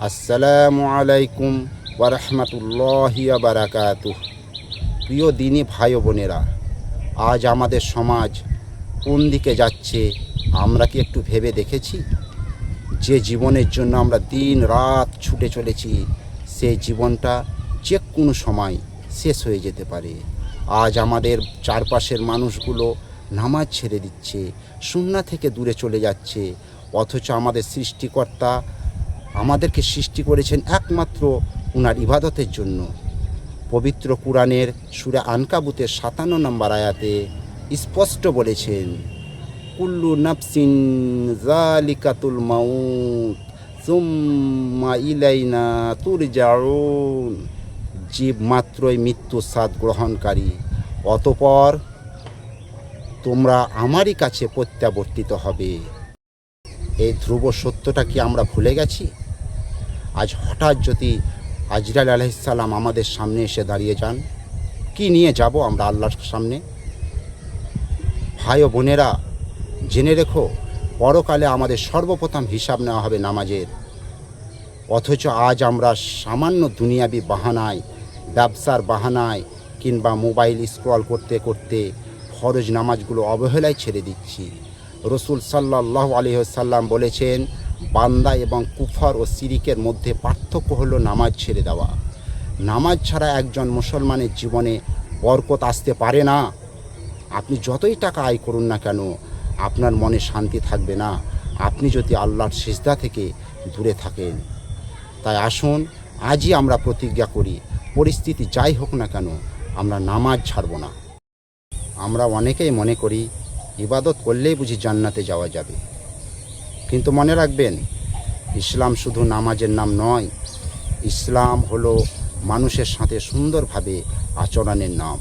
আসসালামু আলাইকুম ওয়া রাহমাতুল্লাহি ওয়া বারাকাতুহু। প্রিয় দিনী ভাই ও বোনেরা, আজ আমাদের সমাজ কোন দিকে যাচ্ছে আমরা কি একটু ভেবে দেখেছি? যে জীবনের জন্য আমরা দিন রাত ছুটে চলেছি, সেই জীবনটা যে কোনো সময় শেষ হয়ে যেতে পারে। আজ আমাদের চারপাশের মানুষগুলো নামাজ ছেড়ে দিচ্ছে, সুন্নাহ থেকে দূরে চলে যাচ্ছে, অথচ আমাদের সৃষ্টিকর্তা আমাদেরকে সৃষ্টি করেছেন একমাত্র উনার ইবাদতের জন্য। পবিত্র কুরআনের সূরা আনকাবুতের ৫৭ নম্বর আয়াতে স্পষ্ট বলেছেন, কুল্লু নাফসিন যালিকাতুল মাউত সুম্মা ইলাইনা তুরজাউন। জীব মাত্রই মৃত্যু স্বাদ গ্রহণকারী, অতঃপর তোমরা আমারই কাছে প্রত্যাবর্তিত হবে। এই ধ্রুব সত্যটা কি আমরা ভুলে গেছি? আজ হঠাৎ যদি আজরাইল আলাইহিস সালাম আমাদের সামনে এসে দাঁড়িয়ে যান, কি নিয়ে যাব আমরা আল্লাহর সামনে? ভাই ও বোনেরা, জেনে রেখো, পরকালে আমাদের সর্বপ্রথম হিসাব নেওয়া হবে নামাজের। অথচ আজ আমরা সামান্য দুনিয়াবি বাহানায়, ব্যবসার বাহানায় কিংবা মোবাইল স্ক্রল করতে করতে ফরজ নামাজগুলো অবহেলায় ছেড়ে দিচ্ছি। রসুল সাল্লাল্লাহু আলাইহি ওয়াসাল্লাম বলেছেন, বান্দা এবং কুফর ও শিরিকের মধ্যে পার্থক্য হলো নামাজ ছেড়ে দেওয়া। নামাজ ছাড়া একজন মুসলমানের জীবনে বরকত আসতে পারে না। আপনি যতই টাকা আয় করুন না কেন, আপনার মনে শান্তি থাকবে না আপনি যদি আল্লাহর সিজদা থেকে দূরে থাকেন। তাই আসুন আজই আমরা প্রতিজ্ঞা করি, পরিস্থিতি যাই হোক না কেন আমরা নামাজ ছাড়ব না। আমরা অনেকেই মনে করি ইবাদত করলেই বুঝি জান্নাতে যাওয়া যাবে, কিন্তু মনে রাখবেন, ইসলাম শুধু নামাজের নাম নয়। ইসলাম হলো মানুষের সাথে সুন্দরভাবে আচরণের নাম।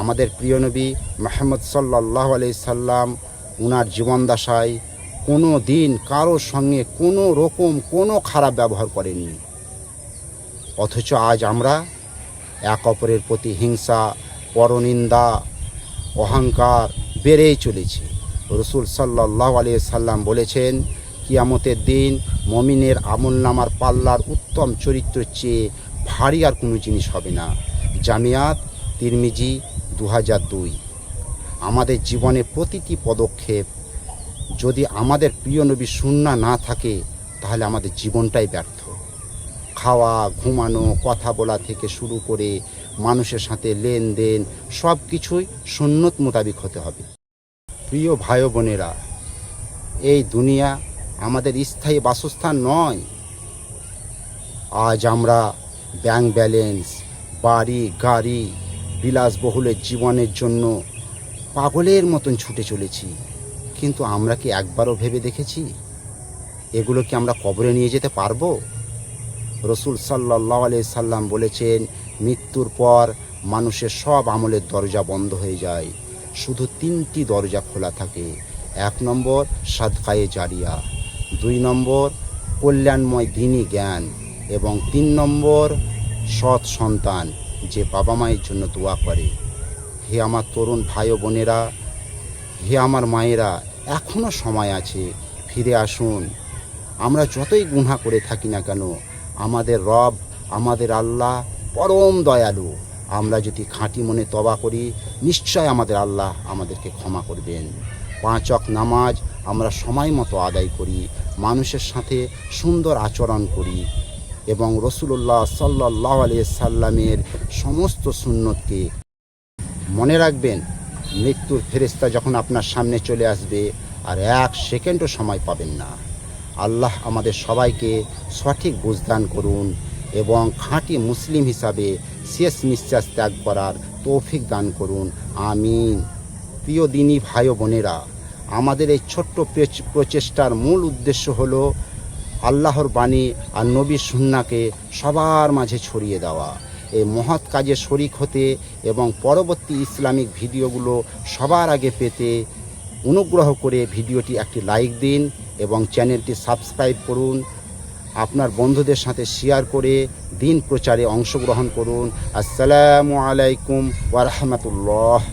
আমাদের প্রিয় নবী মুহাম্মদ সাল্লাল্লাহু আলাইহি সাল্লাম উনার জীবনদশায় কোনো দিন কারোর সঙ্গে কোনো রকম কোনো খারাপ ব্যবহার করেননি। অথচ আজ আমরা এক অপরের প্রতি হিংসা, পরনিন্দা, অহংকার বেড়েই চলেছে। রসুল সাল্লাল্লাহু আলাইহি সাল্লাম বলেছেন, কিয়ামতের দিন মুমিনের আমলনামার পাল্লার উত্তম চরিত্রের চেয়ে ভারী আর কোনো জিনিস হবে না। জামিয়াত তিরমিজি ২০০২। আমাদের জীবনে প্রতিটি পদক্ষেপ যদি আমাদের প্রিয় নবী সুন্নাহ না থাকে, তাহলে আমাদের জীবনটাই ব্যর্থ। খাওয়া, ঘুমানো, কথা বলা থেকে শুরু করে মানুষের সাথে লেনদেন সব কিছুই সুন্নত মোতাবিক হতে হবে। প্রিয় ভাই বোনেরা, এই দুনিয়া আমাদের স্থায়ী বাসস্থান নয়। আজ আমরা ব্যাংক ব্যালেন্স, বাড়ি, গাড়ি, বিলাসবহুলের জীবনের জন্য পাগলের মতন ছুটে চলেছি, কিন্তু আমরা কি একবারও ভেবে দেখেছি এগুলো কি আমরা কবরে নিয়ে যেতে পারবো? রসুল সাল্লাল্লাহু আলাইহি সাল্লাম বলেছেন, মৃত্যুর পর মানুষের সব আমলের দরজা বন্ধ হয়ে যায়, শুধু 3টি দরজা খোলা থাকে। 1 নম্বর সাদকায়ে জারিয়া, 2 নম্বর কল্যাণময় দ্বীনি জ্ঞান এবং 3 নম্বর সৎ সন্তান যে বাবা মায়ের জন্য দোয়া করে। হে আমার তরুণ ভাই ও বোনেরা, হে আমার মায়েরা, এখনও সময় আছে, ফিরে আসুন। আমরা যতই গুনাহ করে থাকি না কেন, আমাদের রব, আমাদের আল্লাহ পরম দয়ালু। আমরা যদি খাঁটি মনে তওবা করি, নিশ্চয় আমাদের আল্লাহ আমাদেরকে ক্ষমা করবেন। 5 ওয়াক্ত নামাজ আমরা সময় মতো আদায় করি, মানুষের সাথে সুন্দর আচরণ করি এবং রাসূলুল্লাহ সাল্লাল্লাহু আলাইহি সাল্লামের সমস্ত সুন্নতকে মনে রাখবেন। মৃত্যুর ফেরেশতা যখন আপনার সামনে চলে আসবে, আর 1 সেকেন্ডও সময় পাবেন না। আল্লাহ আমাদের সবাইকে সঠিক বুঝদান করুন এবং খাঁটি মুসলিম হিসাবে শেষ নিঃশ্বাস ত্যাগ করার তৌফিক দান করুন, আমিন। প্রিয় দিনী ভাই ও বোনেরা, আমাদের এই ছোট্ট প্রচেষ্টার মূল উদ্দেশ্য হলো আল্লাহর বাণী আর নবীর সুন্নাহকে সবার মাঝে ছড়িয়ে দেওয়া। এই মহৎ কাজে শরিক হতে এবং পরবর্তী ইসলামিক ভিডিওগুলো সবার আগে পেতে অনুগ্রহ করে ভিডিওটি একটি লাইক দিন এবং চ্যানেলটি সাবস্ক্রাইব করুন। আপনার বন্ধুদের সাথে শেয়ার করে দিন প্রচারে অংশগ্রহণ করুন। আসসালামু আলাইকুম ওয়া রাহমাতুল্লাহ।